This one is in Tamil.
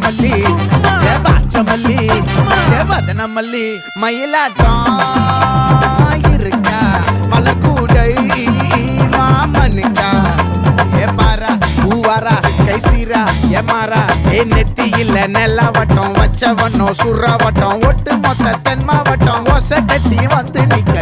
மல்லி பாச்ச மல்லி வதன மல்லி மயிலாட்டம் இருக்கா மலக்கூடை மாமனுக்கா பாரா பூவாரா கைசீரா ஏமாறா நெத்தி இல்ல நெல்லா வட்டம் வச்ச வண்ணம் சுறா வட்டம் ஒட்டு மொத்த தென் மாவட்டம் ஓசை கட்டி வந்து நிக்க